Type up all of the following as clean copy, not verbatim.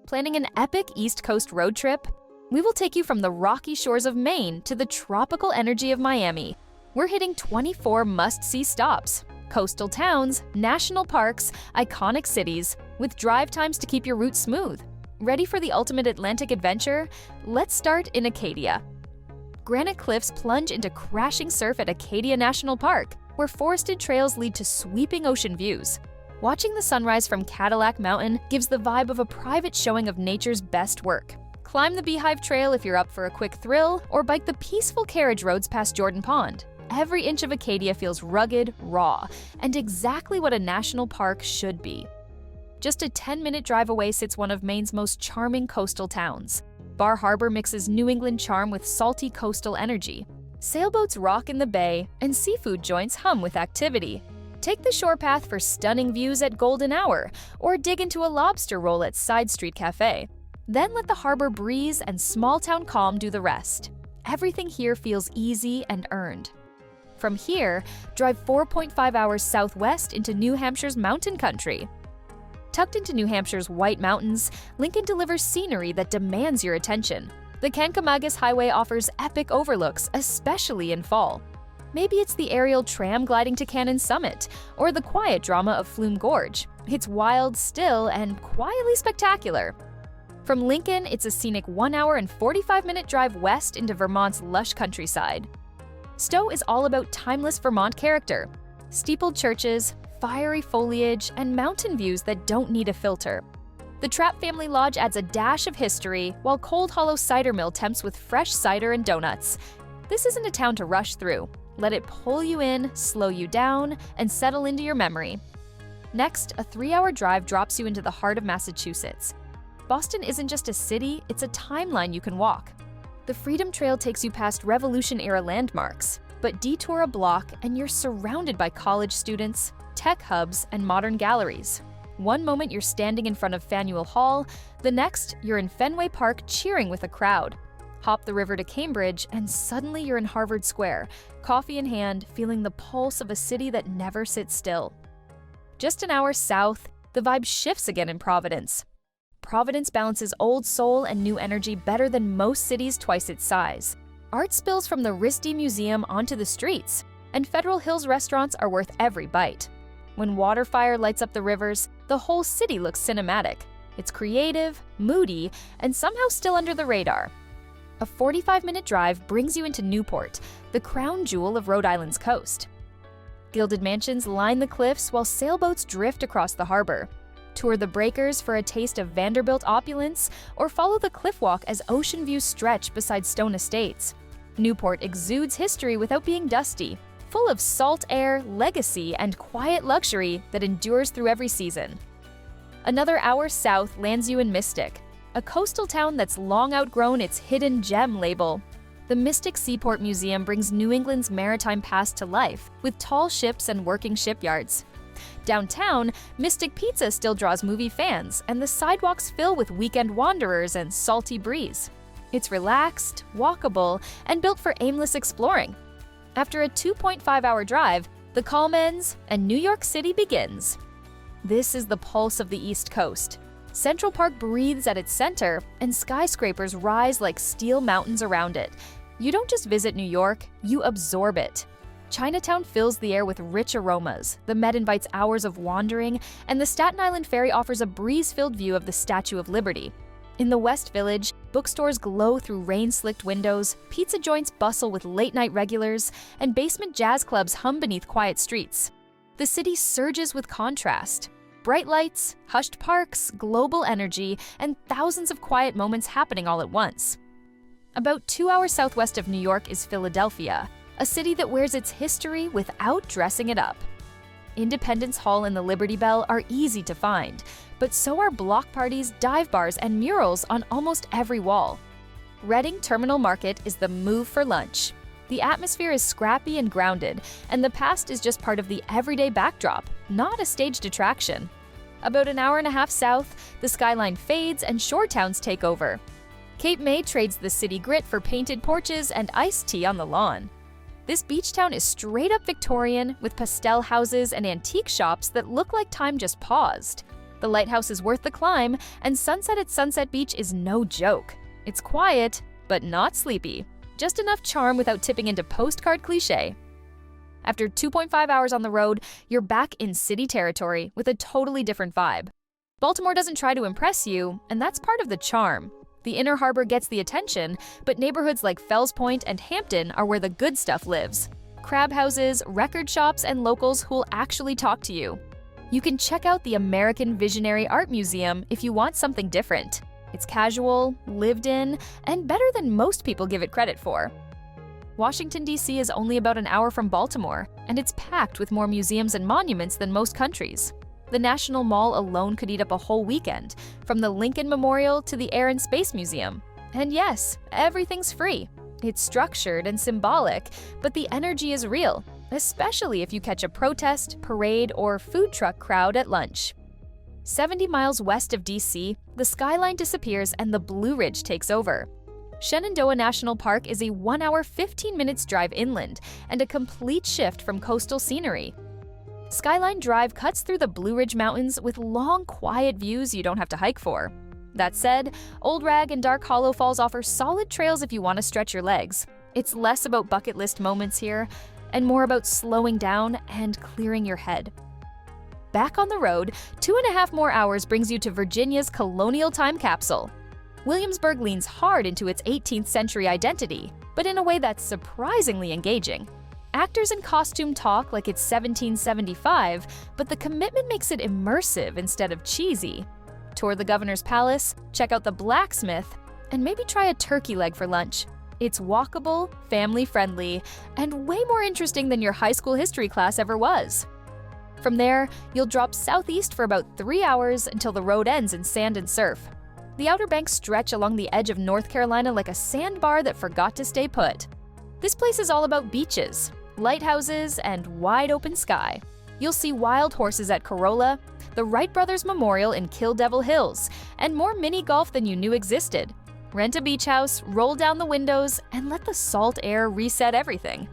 Planning an epic East Coast road trip? We will take you from the rocky shores of Maine to the tropical energy of Miami. We're hitting 24 must-see stops, coastal towns, national parks, iconic cities, with drive times to keep your route smooth. Ready for the ultimate Atlantic adventure? Let's start in Acadia. Granite cliffs plunge into crashing surf at Acadia National Park, where forested trails lead to sweeping ocean views. Watching the sunrise from Cadillac Mountain gives the vibe of a private showing of nature's best work. Climb the Beehive Trail if you're up for a quick thrill, or bike the peaceful carriage roads past Jordan Pond. Every inch of Acadia feels rugged, raw, and exactly what a national park should be. Just a 10-minute drive away sits one of Maine's most charming coastal towns. Bar Harbor mixes New England charm with salty coastal energy. Sailboats rock in the bay, and seafood joints hum with activity. Take the shore path for stunning views at Golden Hour, or dig into a lobster roll at Side Street Cafe. Then let the harbor breeze and small-town calm do the rest. Everything here feels easy and earned. From here, drive 4.5 hours southwest into New Hampshire's mountain country. Tucked into New Hampshire's White Mountains, Lincoln delivers scenery that demands your attention. The Kancamagus Highway offers epic overlooks, especially in fall. Maybe it's the aerial tram gliding to Cannon Summit, or the quiet drama of Flume Gorge. It's wild, still, and quietly spectacular. From Lincoln, it's a scenic 1 hour and 45-minute drive west into Vermont's lush countryside. Stowe is all about timeless Vermont character. Steepled churches, fiery foliage, and mountain views that don't need a filter. The Trapp Family Lodge adds a dash of history, while Cold Hollow Cider Mill tempts with fresh cider and donuts. This isn't a town to rush through. Let it pull you in, slow you down, and settle into your memory. Next, a 3-hour drive drops you into the heart of Massachusetts. Boston isn't just a city, it's a timeline you can walk. The Freedom Trail takes you past Revolution-era landmarks, but detour a block and you're surrounded by college students, tech hubs, and modern galleries. One moment you're standing in front of Faneuil Hall, the next you're in Fenway Park cheering with a crowd. Hop the river to Cambridge, and suddenly you're in Harvard Square, coffee in hand, feeling the pulse of a city that never sits still. Just an hour south, the vibe shifts again in Providence. Providence balances old soul and new energy better than most cities twice its size. Art spills from the RISD Museum onto the streets, and Federal Hills restaurants are worth every bite. When waterfire lights up the rivers, the whole city looks cinematic. It's creative, moody, and somehow still under the radar. A 45-minute drive brings you into Newport, the crown jewel of Rhode Island's coast. Gilded mansions line the cliffs while sailboats drift across the harbor. Tour the breakers for a taste of Vanderbilt opulence, or follow the cliff walk as ocean views stretch beside stone estates. Newport exudes history without being dusty, full of salt air, legacy, and quiet luxury that endures through every season. Another hour south lands you in Mystic, a coastal town that's long outgrown its hidden gem label. The Mystic Seaport Museum brings New England's maritime past to life, with tall ships and working shipyards. Downtown, Mystic Pizza still draws movie fans, and the sidewalks fill with weekend wanderers and salty breeze. It's relaxed, walkable, and built for aimless exploring. After a 2.5-hour drive, the calm ends and New York City begins. This is the pulse of the East Coast. Central Park breathes at its center, and skyscrapers rise like steel mountains around it. You don't just visit New York, you absorb it. Chinatown fills the air with rich aromas, the Met invites hours of wandering, and the Staten Island Ferry offers a breeze-filled view of the Statue of Liberty. In the West Village, bookstores glow through rain-slicked windows, pizza joints bustle with late-night regulars, and basement jazz clubs hum beneath quiet streets. The city surges with contrast. Bright lights, hushed parks, global energy, and thousands of quiet moments happening all at once. About 2 hours southwest of New York is Philadelphia, a city that wears its history without dressing it up. Independence Hall and the Liberty Bell are easy to find, but so are block parties, dive bars, and murals on almost every wall. Reading Terminal Market is the move for lunch. The atmosphere is scrappy and grounded, and the past is just part of the everyday backdrop, not a staged attraction. About an hour and a half south, the skyline fades and shore towns take over. Cape May trades the city grit for painted porches and iced tea on the lawn. This beach town is straight-up Victorian, with pastel houses and antique shops that look like time just paused. The lighthouse is worth the climb, and sunset at Sunset Beach is no joke. It's quiet, but not sleepy. Just enough charm without tipping into postcard cliché. After 2.5 hours on the road, you're back in city territory with a totally different vibe. Baltimore doesn't try to impress you, and that's part of the charm. The inner harbor gets the attention, but neighborhoods like Fells Point and Hampton are where the good stuff lives. Crab houses, record shops, and locals who'll actually talk to you. You can check out the American Visionary Art Museum if you want something different. It's casual, lived in, and better than most people give it credit for. Washington, D.C. is only about an hour from Baltimore, and it's packed with more museums and monuments than most countries. The National Mall alone could eat up a whole weekend, from the Lincoln Memorial to the Air and Space Museum. And yes, everything's free. It's structured and symbolic, but the energy is real, especially if you catch a protest, parade, or food truck crowd at lunch. 70 miles west of DC, the skyline disappears and the Blue Ridge takes over. Shenandoah National Park is a 1 hour 15 minutes drive inland and a complete shift from coastal scenery. Skyline Drive cuts through the Blue Ridge Mountains with long, quiet views you don't have to hike for. That said, Old Rag and Dark Hollow Falls offer solid trails if you want to stretch your legs. It's less about bucket list moments here, and more about slowing down and clearing your head. Back on the road, 2.5 more hours brings you to Virginia's colonial time capsule. Williamsburg leans hard into its 18th century identity, but in a way that's surprisingly engaging. Actors in costume talk like it's 1775, but the commitment makes it immersive instead of cheesy. Tour the governor's palace, check out the blacksmith, and maybe try a turkey leg for lunch. It's walkable, family-friendly, and way more interesting than your high school history class ever was. From there, you'll drop southeast for about 3 hours until the road ends in sand and surf. The Outer Banks stretch along the edge of North Carolina like a sandbar that forgot to stay put. This place is all about beaches, lighthouses, and wide open sky. You'll see wild horses at Corolla, the Wright Brothers Memorial in Kill Devil Hills, and more mini golf than you knew existed. Rent a beach house, roll down the windows, and let the salt air reset everything.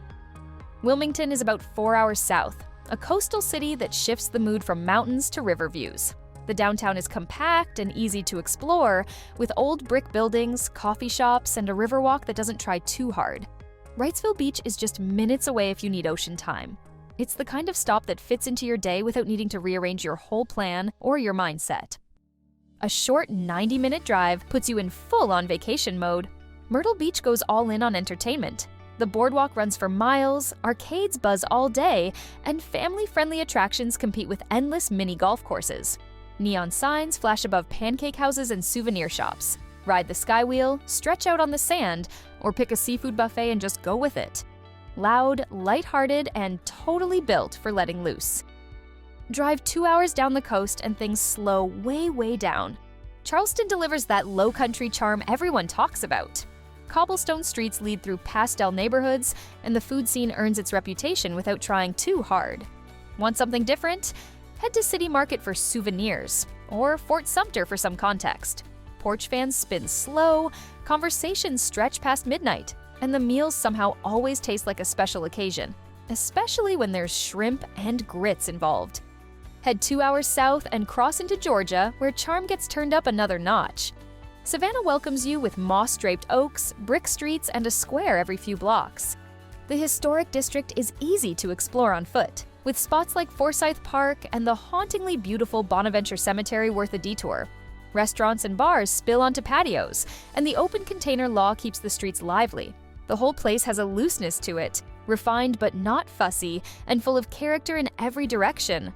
Wilmington is about 4 hours south, a coastal city that shifts the mood from mountains to river views. The downtown is compact and easy to explore, with old brick buildings, coffee shops, and a riverwalk that doesn't try too hard. Wrightsville Beach is just minutes away if you need ocean time. It's the kind of stop that fits into your day without needing to rearrange your whole plan or your mindset. A short 90-minute drive puts you in full-on vacation mode. Myrtle Beach goes all in on entertainment. The boardwalk runs for miles, arcades buzz all day, and family-friendly attractions compete with endless mini golf courses. Neon signs flash above pancake houses and souvenir shops. Ride the skywheel, stretch out on the sand, or pick a seafood buffet and just go with it. Loud, lighthearted, and totally built for letting loose. Drive 2 hours down the coast and things slow way down. Charleston delivers that low country charm everyone talks about. Cobblestone streets lead through pastel neighborhoods, and the food scene earns its reputation without trying too hard. Want something different? Head to City Market for souvenirs, or Fort Sumter for some context. Porch fans spin slow, conversations stretch past midnight, and the meals somehow always taste like a special occasion, especially when there's shrimp and grits involved. Head 2 hours south and cross into Georgia, where charm gets turned up another notch. Savannah welcomes you with moss-draped oaks, brick streets, and a square every few blocks. The historic district is easy to explore on foot, with spots like Forsyth Park and the hauntingly beautiful Bonaventure Cemetery worth a detour. Restaurants and bars spill onto patios, and the open container law keeps the streets lively. The whole place has a looseness to it, refined but not fussy, and full of character in every direction.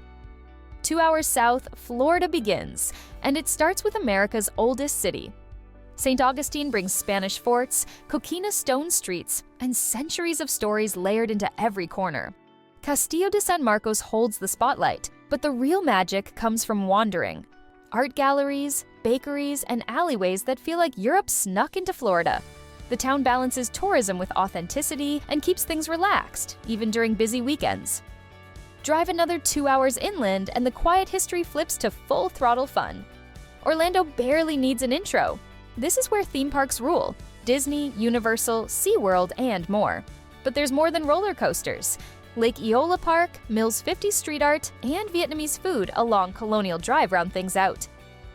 2 hours south, Florida begins, and it starts with America's oldest city. St. Augustine brings Spanish forts, coquina stone streets, and centuries of stories layered into every corner. Castillo de San Marcos holds the spotlight, but the real magic comes from wandering. Art galleries, bakeries, and alleyways that feel like Europe snuck into Florida. The town balances tourism with authenticity and keeps things relaxed, even during busy weekends. Drive another 2 hours inland and the quiet history flips to full-throttle fun. Orlando barely needs an intro. This is where theme parks rule: Disney, Universal, SeaWorld, and more. But there's more than roller coasters. Lake Eola Park, Mills 50 street art, and Vietnamese food along Colonial Drive round things out.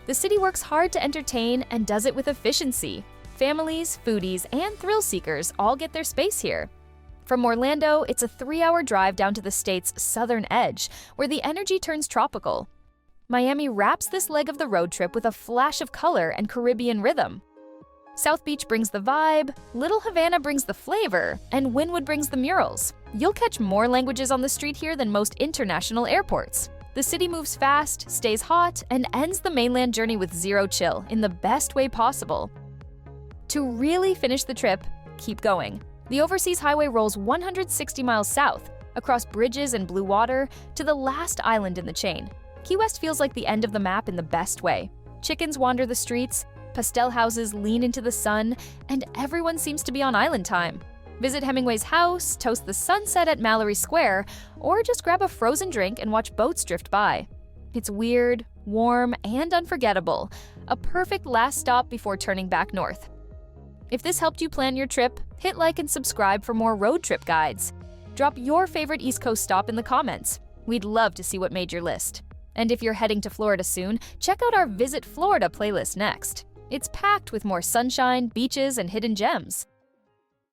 The city works hard to entertain and does it with efficiency. Families, foodies, and thrill seekers all get their space here. From Orlando, it's a 3-hour drive down to the state's southern edge, where the energy turns tropical. Miami wraps this leg of the road trip with a flash of color and Caribbean rhythm. South Beach brings the vibe, Little Havana brings the flavor, and Wynwood brings the murals. You'll catch more languages on the street here than most international airports. The city moves fast, stays hot, and ends the mainland journey with zero chill in the best way possible. To really finish the trip, keep going. The Overseas Highway rolls 160 miles south, across bridges and blue water, to the last island in the chain. Key West feels like the end of the map in the best way. Chickens wander the streets, pastel houses lean into the sun, and everyone seems to be on island time. Visit Hemingway's house, toast the sunset at Mallory Square, or just grab a frozen drink and watch boats drift by. It's weird, warm, and unforgettable, a perfect last stop before turning back north. If this helped you plan your trip, hit like and subscribe for more road trip guides. Drop your favorite East Coast stop in the comments. We'd love to see what made your list. And if you're heading to Florida soon, check out our Visit Florida playlist next. It's packed with more sunshine, beaches, and hidden gems.